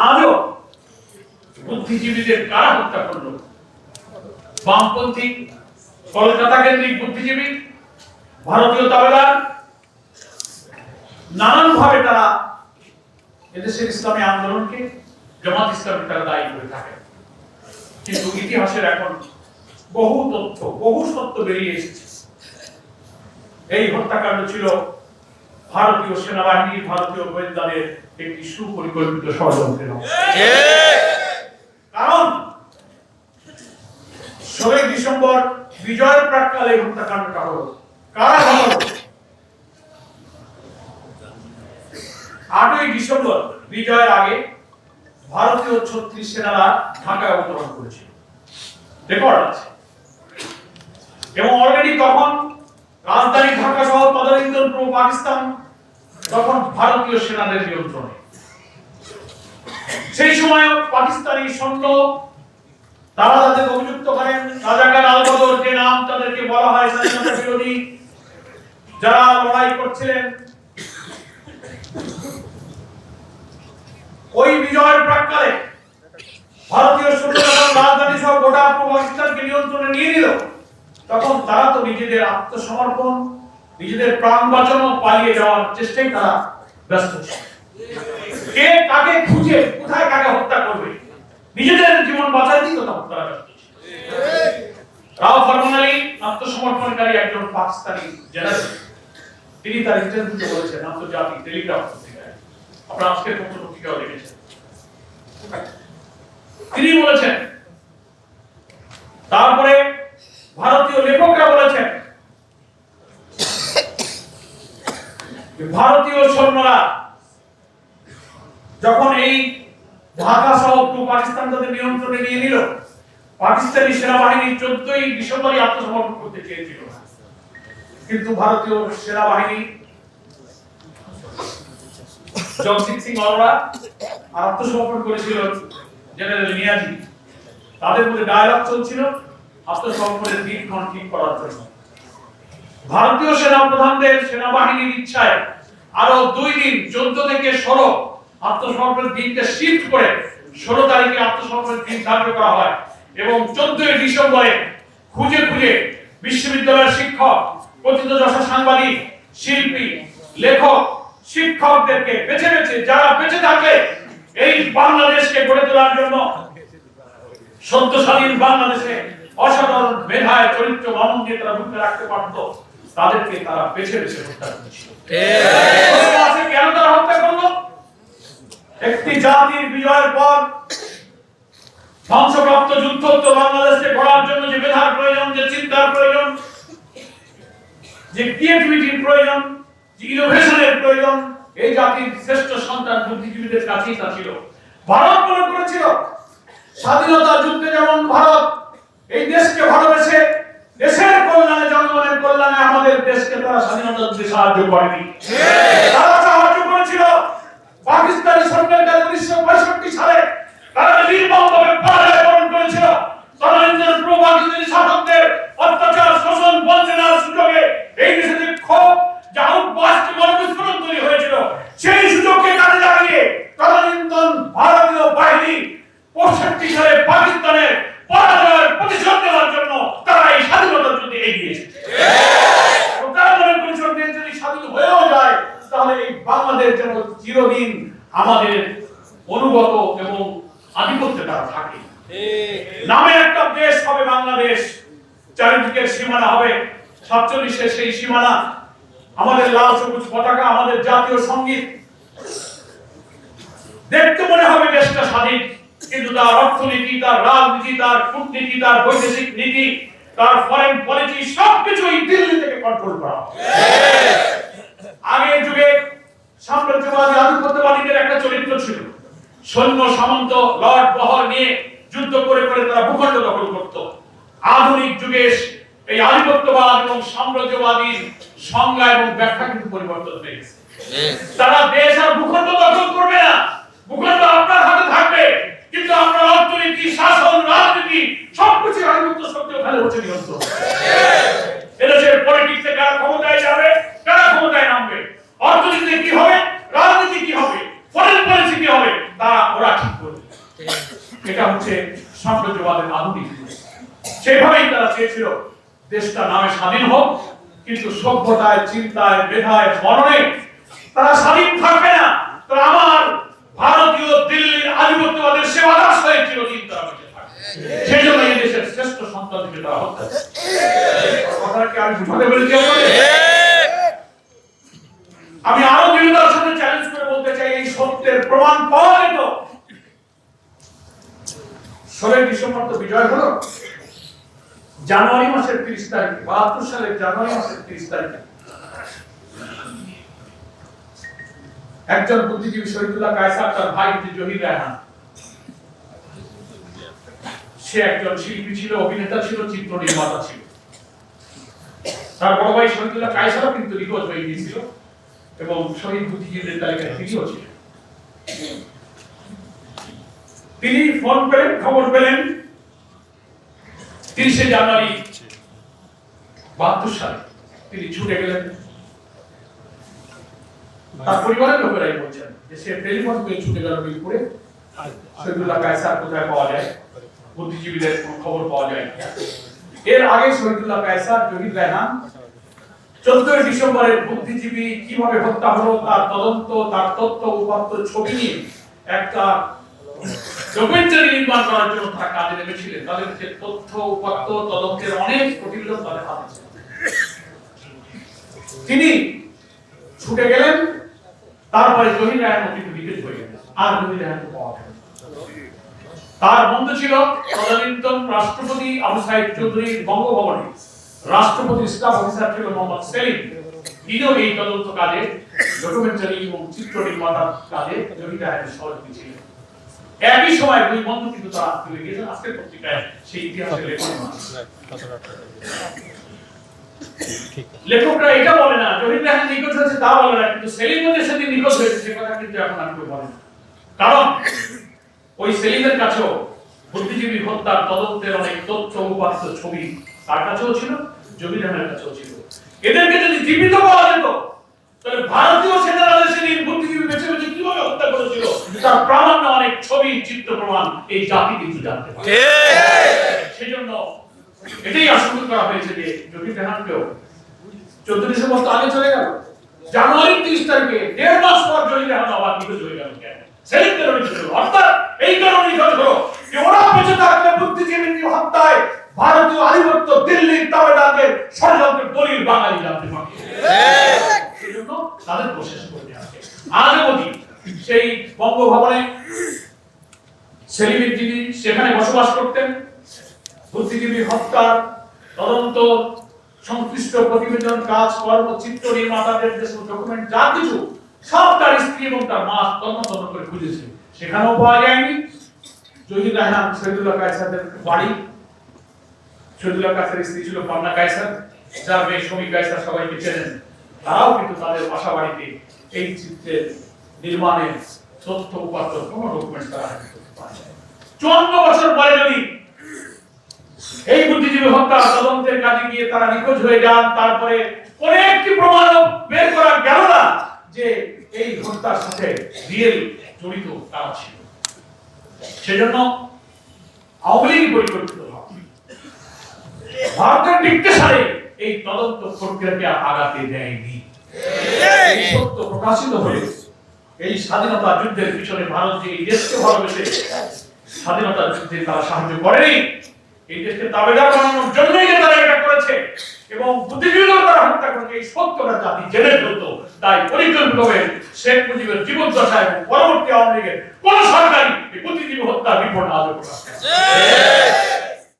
আজও বুদ্ধিজীবীদের কারা হত্যা করলো? বামপন্থী কলকাতা কেন্দ্রিক বুদ্ধিজীবী, ভারতীয় তাবেদার, নানান ভাবে তারা এদেশের ইসলামী আন্দোলনকে, জামাত ইসলামী তারা দায়ী করে থাকে। কিন্তু ইতিহাসের এখন বহু তথ্য, বহু সত্য বেরিয়ে এসেছে। এই হত্যাকাণ্ড ছিল ভারতীয় সেনাবাহিনী, ভারতীয় গোয়েন্দাদের একটি সুপরিকল্পিত ষড়যন্ত্রের অংশ। কারণ 16 ডিসেম্বর বিজয়ের প্রাক্কালে হত্যাকাণ্ডটা হলো। কারা হলো? 8ই ডিসেম্বর বিজয়ের আগে ভারতীয় 36 সেনারা ঢাকায় অবতরণ করেছিল, রেকর্ড আছে। এবং অলরেডি তখন রাজধানী ঢাকা সহ তদানীন্তন পূর্ব পাকিস্তান তখন ভারতীয় সেনাদের নিয়ন্ত্রণে। সেই সময় পাকিস্তানি সৈন্য তারা তাদের অভিযুক্ত করেন রাজাকার আল-বদর, যে নাম তাদেরকে বলা হয় স্বাধীনতা বিরোধী, যারা লড়াই করছিলেন। ওই বিজয়ের প্রাক্কালে ভারতীয় সৈন্যরা রাজধানী সহ গোটা পূর্ব পাকিস্তানকে নিয়ন্ত্রণে নিয়ে নিল। তখন তারা তো নিজেদের আত্মসমর্পণ, নিজেদের প্রাণ বাঁচানো, পালিয়ে যাওয়ার চেষ্টায় তারা ব্যস্ত ছিল। কে কাকে খুঁজে কোথায় কাকে হত্যা করবে, নিজেদের জীবন বাঁচাতেই তো তারা ব্যস্ত ছিল। রাও ফরমান আলী আত্মসমর্পণকারী একজন পাকিস্তানি জেনারেল, তিনি তার ইন্টারভিউতে বলেছেন আন্তর্জাতিক টেলিগ্রাফ পত্রিকায়, আপনারা আজকের পত্র পত্রিকাও দেখেছেন। তিনি বলেছেন, তারপরে ভারতীয় লেখকরা বলেছেন ভারতীয় সৈন্যরা যখন এই ঢাকা সহ পূর্ব পাকিস্তান তাদের নিয়ন্ত্রণে নিয়ে নিল, পাকিস্তানি সেনাবাহিনী 14ই ডিসেম্বরই আত্মসমর্পণ করতে চেয়েছিল, কিন্তু ভারতীয় সেনাবাহিনী জগজিৎ সিং অরোরা আত্মসমর্পণ করেছিল জেনারেল নিয়াজি। তাদের মধ্যে ডায়ালগ চলছিল আত্মসমর্পণের দিনক্ষণ ঠিক করার জন্য। ভারতীয় সেনা প্রধানদের সেনাবাহিনীর ইচ্ছায় আরো 2 দিন 14 থেকে 16 আত্মসমর্পণের দিনকে শিফট করে 16 তারিখে আত্মসমর্পণের দিন ধার্য করা হয় এবং 14ই ডিসেম্বরে খুঁজে খুঁজে বিশ্ববিদ্যালয়ের শিক্ষক, প্রথিতযশা সাংবাদিক, শিল্পী, লেখক, শিক্ষকদেরকে বেছে বেছে যারা বেঁচে থাকে এই বাংলাদেশকে গড়ে তোলার জন্য, সদ্য স্বাধীন বাংলাদেশে অসাধারণ মেধায় চরিত্র মানব দিয়ে তারা ঢুকে রাখতে পারত, তাদেরকে তারা বেছে বেছে হত্যা করেছিল। কেন তারা হত্যা করলো? একটি জাতির বিজয়ের পর ধ্বংসপ্রাপ্ত যুদ্ধোত্ত বাংলাদেশকে গড়ার জন্য যে মেধার প্রয়োজন, যে চিন্তার প্রয়োজন, যে ক্রিয়েটিভিটির প্রয়োজন, যে ইনোভেশনের প্রয়োজন, এই জাতির শ্রেষ্ঠ সন্তান বুদ্ধিজীবীদের কাছেই তা ছিল। ভারত মনে করেছিল স্বাধীনতা যুদ্ধে যেমন ভারত এই দেশকে ভালোবেসে দেশের কল্যাণে, জনগণের কল্যাণে আমাদের দেশকে তারা স্বাধীনতা যুদ্ধে সাহায্য করেনি। তারা সাহায্য করেছিল পাকিস্তানি সরকারের কাছে 1965 সালে তারা নির্মমভাবে পরাজয়বরণ করেছিল। তদানীন্তন পূর্ব পাকিস্তানি শাসকদের অত্যাচার, শোষণ, বঞ্চনার সুযোগে এই দেশে যে ক্ষোভ, যা উদ্বাস্তু গণবিস্ফোরণ তৈরি হয়েছিল, সেই সুযোগকে কাজে লাগিয়ে তদানীন্তন ভারতীয় বাহিনী 65 সালে পাকিস্তানের পরাজয়ের প্রতিশোধ নেওয়ার জন্য তারা এই স্বাধীনতার যুদ্ধে এগিয়ে এসেছে। তারা মনে করেছিল দেশ যদি স্বাধীন হয়েও যায় তাহলে এই বাংলাদেশ যেন চিরদিন আমাদের অনুগত এবং আধিপত্যে তারা থাকে। নামে একটা দেশ হবে বাংলাদেশ, চারিদিকের সীমানা হবে 47 সেই সীমানা, আমাদের লাল সবুজ পতাকা, আমাদের জাতীয় সঙ্গীত। দেখতে মনে হবে দেশটা স্বাধীন, কিন্তু তার অর্থনীতি, তার রাজনীতি, তার কূটনীতি, তার বৈদেশিক নীতি, তার ফরেন পলিসি সবকিছুই দিল্লি থেকে কন্ট্রোল করা হয়। আগের যুগে সাম্রাজ্যবাদী আধিপত্যবাদীদের একটা চরিত্র ছিল, সৈন্য সামন্ত লর্ড বহর নিয়ে যুদ্ধ করে করে তারা ভূখণ্ড দখল করত। আধুনিক যুগে এই আধিপত্যবাদ এবং সাম্রাজ্যবাদীর সংজ্ঞা এবং ব্যাখ্যা কিন্তু পরিবর্তন হয়ে গেছে। তারা দেশ আর ভূখণ্ড দখল করবে না, ভূখণ্ড আপনার হাতে থাকবে, কিন্তু আপনার অর্থনীতি, শাসন, রাজনীতি সবকিছু আধিপত্য শক্তি ওখানে হচ্ছে নিয়ন্ত্রণ। এদেশের পলিটিক্সে কারা ক্ষমতায় যাবে, কারা ক্ষমতায় নামবে, অর্থনীতিতে কি হবে, রাজনীতি কি হবে, ফরেন পলিসি কি হবে, তা ওরা ঠিক এটা হচ্ছে সাম্রাজ্যবাদের আধুনিক রূপ। সেভাবেই তারা চেয়েছিল দেশটা নামে স্বাধীন হোক, কিন্তু সভ্যতায়, চিন্তায়, মেধায়, মননে তারা স্বাধীন থাকবে না। তো আমার ভারতীয় দিল্লির আধিপত্যবাদের সেবাদাস হয়েছিল চিন্তা বেঁচে থাকবে। সেই জন্য এই দেশের শ্রেষ্ঠ সন্তানকে তারা হত্যা করেছে। কথাটা কি আমি বুঝাতে পেরেছি আপনাদের? আমি আরো দৃঢ়তার সাথে চ্যালেঞ্জ করে বলতে চাই, এই সত্যের প্রমাণ পাওয়া যেত। 16 ডিসেম্বর তো বিজয় হলো, জানুয়ারি মাসের 30 তারিখে, 72 সালের জানুয়ারি মাসের 30 তারিখে একজন বুদ্ধিজীবী শহীদুল্লাহ কায়সার, তার ভাই জহির রায়হান, সে একজন শিল্পী ছিল, অভিনেতা ছিল, চিত্র নির্মাতা ছিল। তার বড় ভাই শহীদুল্লাহ কায়সারও কিন্তু নিখোঁজ হয়ে গিয়েছিল এবং শহীদ বুদ্ধিজীবীদের তালিকায় তিনিও ছিলেন। তিনি ফোন পেলেন, খবর পেলেন 30শে জানুয়ারি 72 সালে। তিনি ছুটে গেলেন। তার পরিবারের লোকেরাই বলছেন যে সে টেলিফোন পেয়ে ছুটে গেল মিরপুরে, শহীদুল্লাহ কায়সার কোথায় পাওয়া যায়, বুদ্ধিজীবীদের কোনো খবর পাওয়া যায় না। এর আগে শহীদুল্লাহ কায়সার, জহির রায়হান 14 ডিসেম্বরের বুদ্ধিজীবী কিভাবে হত্যা হলো তার তদন্ত, তার তথ্য উপাত্ত ছবি নিয়ে একটা ডকুমেন্টারি নির্মাণ করার জন্য তারা কাজে নেমেছিলেন। তাদের যে তথ্য উপাত্ত তদন্তের অনেক প্রতিবেদন তাদের হাতে ছিল। তিনি ছুটে গেলেন। তারপরে জহির রায়হান কিন্তু নিখোঁজ হয়ে গেলেন, আর জহির রায়হানকে পাওয়া গেল। তার বন্ধু ছিল তদানীন্তন রাষ্ট্রপতি আবু সাইদ চৌধুরীর বঙ্গভবনে রাষ্ট্রপতির স্টাফ অফিসার ছিল মোহাম্মদ সেলিম। তিনিও এই তদন্ত কাজে, ডকুমেন্টারি এবং চিত্র নির্মাণের কাজে জহির রায়হানের সহযোগী ছিলেন। একই সময় দুই বন্ধু কিন্তু তারা তুলে গিয়েছেন। আজকের পত্রিকায় সেই ইতিহাসের লেখন লেখকরা এটা বলে না জহির রায়হান নিখোঁজ হয়েছে তা বলে না, কিন্তু সেলিম যে সেদিন নিখোঁজ হয়েছে সে কথা কিন্তু এখন আর কেউ বলে না। কারণ ওই সেলিমের কাছেও বুদ্ধিজীবী হত্যার তদন্তের অনেক তথ্য উপাত্ত ছবি তার কাছেও ছিল, জহির রায়হানের কাছেও ছিল। এদেরকে যদি জীবিত পাওয়া যেত তাহলে ভারতীয় সেনারা সেদিন বুদ্ধিজীবী বেছে বেছে কিভাবে হত্যা করেছিল তার প্রামাণ্য অনেক ছবি, চিত্র, প্রমাণ এই জাতি কিন্তু জানতে পারে। সেজন্য এটাই আশঙ্কা করা হয়েছে যে জহির রায়হানকেও 14 ডিসেম্বর তো আগে চলে গেল, জানুয়ারি 30 তারিখে 1.5 মাস পর জহির রায়হান আবার নিখোঁজ হয়ে গেল। কেন? সেলিম কারণে ছিল, অর্থাৎ এই কারণে নিখোঁজ হলো যে ওরা বেঁচে থাকলে বুদ্ধিজীবী হত্যায় ভারতীয় আধিপত্য দিল্লির তাবেদারদের ষড়যন্ত্রের দলিল বাঙালি জানতে পারে। সেজন্য তাদের প্রসেস করতে আসে। আজও বলি সেই বঙ্গভবনে সেলিমের যিনি সেখানে বসবাস করতেন, বুদ্ধিজীবী হত্যার তদন্ত সংশ্লিষ্ট প্রতিবেদন, কাজ, কর্ম, চিত্র নির্মাতাদের যে ডকুমেন্ট যা কিছু সব তার স্ত্রী এবং তার মা তদন্ত করে খুঁজেছে, সেখানেও পাওয়া যায়নি। জহির রায়হান শহীদুল্লাহ কায়সারের বাড়ি, শহীদুল্লাহ কায়সারের স্ত্রী ছিল পান্না কায়সার, যার মেয়ে শমী কায়সার সবাইকে চেনেন, তারাও কিন্তু তাদের বাসা বাড়িতে এই চিত্রের নির্মাণের তথ্য উপাত্ত কোন ডকুমেন্ট তারা হাতে করতে পারে। 54 বছর পরে যদি এই বুদ্ধিজীবী হত্যা তদন্তের কাজে গিয়ে তারা নিখোঁজ হয়ে যান, তারপরে কোন একটি প্রমাণ বের করা গেল না যে এই হত্যার সাথে রিয়েল জড়িত কারা ছিল। সেজন্য আওয়ামী লীগ পরিকল্পিত ভারতের ডিক্টেশনে এই তদন্ত প্রক্রিয়াকে আগাতে দেয়নি। এই সত্য প্রকাশিত হলে এই স্বাধীনতা যুদ্ধের পিছনে ভারত যে এই দেশকে ভালোবেসে স্বাধীনতা যুদ্ধে তারা সাহায্য করেনি, এই দেশকে তাবেদার বানানোর জন্যই তারা এটা করেছে এবং বুদ্ধিজীবীদের তারা হত্যা করেছে, এই সত্যটা জাতি জেনে ফেলতো। তাই পরিকল্পিতভাবে শেখ মুজিবের জীবদ্দশায় এবং পরবর্তী আওয়ামী লীগের কোন সরকারই এই বুদ্ধিজীবী হত্যা রিপোর্ট আজও প্রকাশ করে।